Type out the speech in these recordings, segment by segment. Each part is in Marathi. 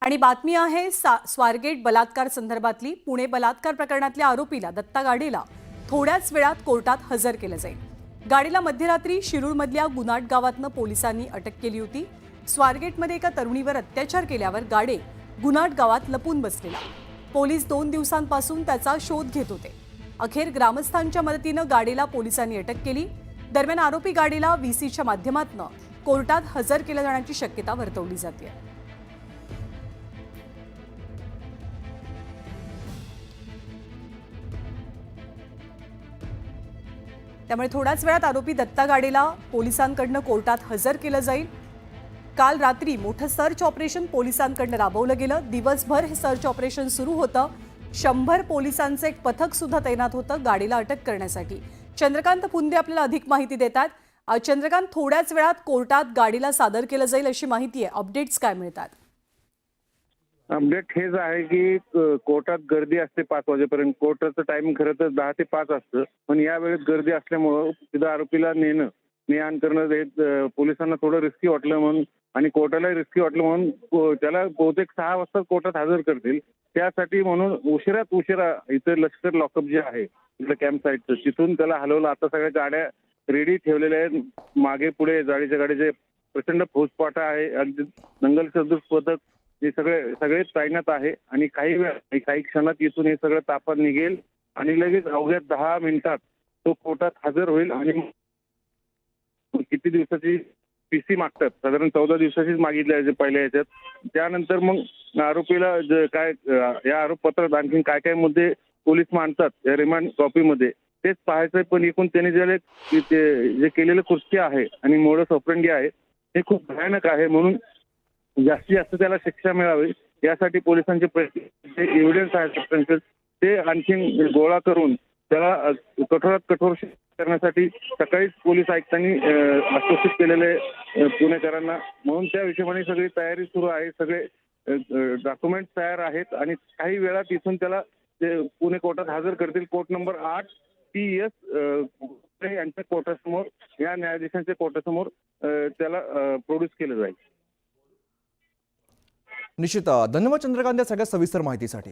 आणि बातमी आहे स्वारगेट बलात्कार संदर्भातली। पुणे बलात्कार प्रकरणातल्या आरोपीला दत्ता गाडीला थोड्याच वेळात कोर्टात हजर केलं जाईल। गाडीला मध्यरात्री शिरूरमधल्या गुनाट गावातनं पोलिसांनी अटक केली होती। स्वारगेटमध्ये एका तरुणीवर अत्याचार केल्यावर गाडे गुनाट गावात लपून बसलेला। पोलीस 2 दिवसांपासून त्याचा शोध घेत होते। अखेर ग्रामस्थांच्या मदतीनं गाडीला पोलिसांनी अटक केली। दरम्यान आरोपी गाडीला व्हीसीच्या माध्यमातून कोर्टात हजर केलं जाण्याची शक्यता वर्तवली जाते। त्यामुळे थोड्याच वेळात आरोपी दत्ता गाडीला पोलिसांकडून कोर्टात हजर केलं जाईल। काल रात्री मोठं सर्च ऑपरेशन पोलिसांकडून राबवलं गेलं। दिवसभर हे सर्च ऑपरेशन सुरू होतं। 100 पोलिसांचं एक पथक सुद्धा तैनात होतं गाडीला अटक करण्यासाठी। चंद्रकांत पुंदे आपल्याला अधिक माहिती देतात। चंद्रकांत, थोड्याच वेळात कोर्टात गाडीला सादर केलं जाईल अशी माहिती आहे। अपडेट्स काय मिळतात? अपडेट हेच आहे की कोर्टात गर्दी असते 5 वाजेपर्यंत। कोर्टाचं टायमिंग खरं तर 10 ते 5 असतं, पण या वेळेत गर्दी असल्यामुळं तिथं आरोपीला ने आण करणं हे पोलिसांना थोडं रिस्की वाटलं म्हणून आणि कोर्टालाही रिस्की वाटलं म्हणून त्याला बहुतेक 6 वाजता कोर्टात हजर करतील। त्यासाठी म्हणून उशिरात उशिरा इथं लष्कर लॉकअप जे आहे इथलं कॅम्प साईटचं, तिथून त्याला हलवलं। आता सगळ्या गाड्या रेडी ठेवलेल्या आहेत। मागे पुढे जाळीच्या गाडीचे प्रचंड फौजपाटा आहे। अगदी दंगल सदृश पथक हे सगळे तैनात आहे आणि काही क्षणात इथून हे सगळं ताफा निघेल आणि लगेच अवघ्या 10 मिनिटात तो कोर्टात हजर होईल। आणि किती दिवसाची पीसी मागतात, साधारण 14 दिवसाचीच मागितली आहे पहिल्या याच्यात। त्यानंतर मग आरोपीला काय या आरोपपत्रात आणखी काय काय मुद्दे पोलीस मांडतात या रिमांड कॉपीमध्ये तेच पाहायचंय। पण एकूण त्याने जे केलेलं कृत्य आहे आणि मोडस ऑपरेंडी आहे हे खूप भयानक आहे, म्हणून जास्तीत जास्त त्याला शिक्षा मिळावी यासाठी पोलिसांचे प्रयत्न, एव्हिडन्स आहे सबस्टन्शियल, ते आणखी गोळा करून त्याला कठोरात कठोर शिक्षा करण्यासाठी सकाळीच पोलीस आयुक्तांनी आश्वासित केलेले पुणेकरांना, म्हणून त्या हिशोबाने सगळी तयारी सुरू आहे। सगळे डॉक्युमेंट्स तयार आहेत आणि काही वेळात इथून त्याला पुणे कोर्टात हजर करतील। कोर्ट नंबर 8 PS यांच्या कोर्टासमोर, या न्यायाधीशांच्या कोर्टासमोर त्याला प्रोड्यूस केलं जाईल। निश्चित धन्यवाद चंद्रकांत या सगळ्या सविस्तर माहितीसाठी।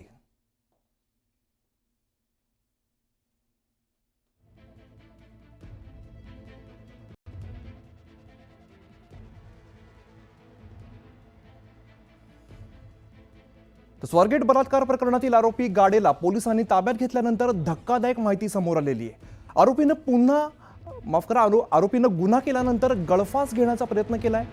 स्वारगेट बलात्कार प्रकरणातील आरोपी गाडेला पोलिसांनी ताब्यात घेतल्यानंतर धक्कादायक माहिती समोर आलेली आहे। आरोपीनं गुन्हा केल्यानंतर गळफास घेण्याचा प्रयत्न केलाय।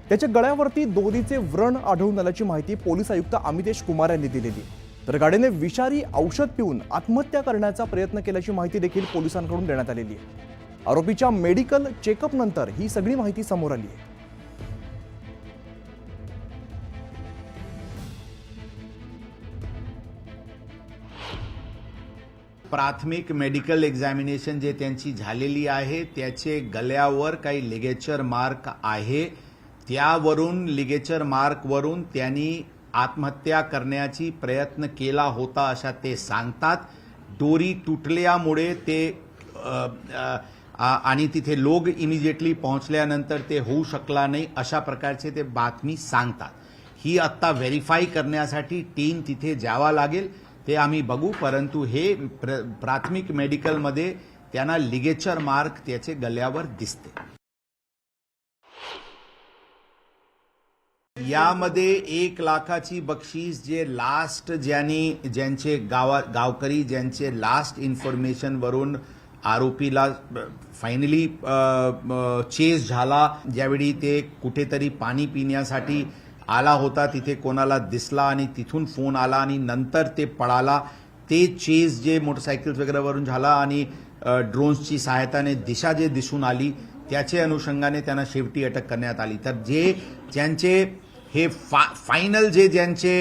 त्याच्या गळ्यावरती दोरीचे व्रण आढळून आल्याची माहिती पोलीस आयुक्त अमितेश कुमार यांनी दिलेली। तर गाडेने विषारी औषध पिऊन आत्महत्या करण्याचा प्रयत्न केल्याची माहिती देखील पोलिसांकडून देण्यात आलेली आहे। आरोपीच्या मेडिकल चेकअप नंतर ही सगळी माहिती समोर आली आहे। प्राथमिक मेडिकल एक्झामिनेशन जे त्यांची झालेली आहे त्याचे गळ्यावर काही लिगेचर मार्क आहे। त्यावरून लिगेचर मार्कवरून त्यांनी आत्महत्या करण्याची प्रयत्न केला होता अशा ते सांगतात। दोरी तुटल्यामुळे ते आणि तिथे लोक इमिजिएटली पोहोचल्यानंतर ते होऊ शकला नाही अशा प्रकारचे ते बातमी सांगतात। ही आता व्हेरीफाय करण्यासाठी टीम तिथे जावा लागेल, ते आम्ही बघू। परंतु हे प्राथमिक मेडिकलमध्ये त्यांना लिगेचर मार्क त्याचे गळ्यावर दिसते। यामध्ये 1 लाखाची बक्षीस जे लास्ट ज्यांचे गावकरी ज्यांचे लास्ट इन्फॉर्मेशन वरून आरोपीला फायनली चेस झाला, ज्यावेळी ते कुठेतरी पाणी पिण्यासाठी आला होता, तिथे कोणाला दिसला आणि तिथून फोन आला आणि नंतर ते पळाला। ते चेस जे मोटरसायकल्स वगैरेवरून झाला आणि ड्रोन्सची सहायताने दिशा जे दिसून आली त्याचे अनुषंगाने त्यांना शेवटी अटक करण्यात आली। तर ज्यांचे हे फायनल ज्यांचे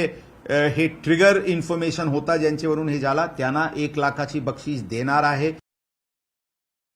हे ट्रिगर इन्फॉर्मेशन होता ज्यांच्यावरून हे झाला त्यांना 1 लाखाची बक्षीस देणार आहे।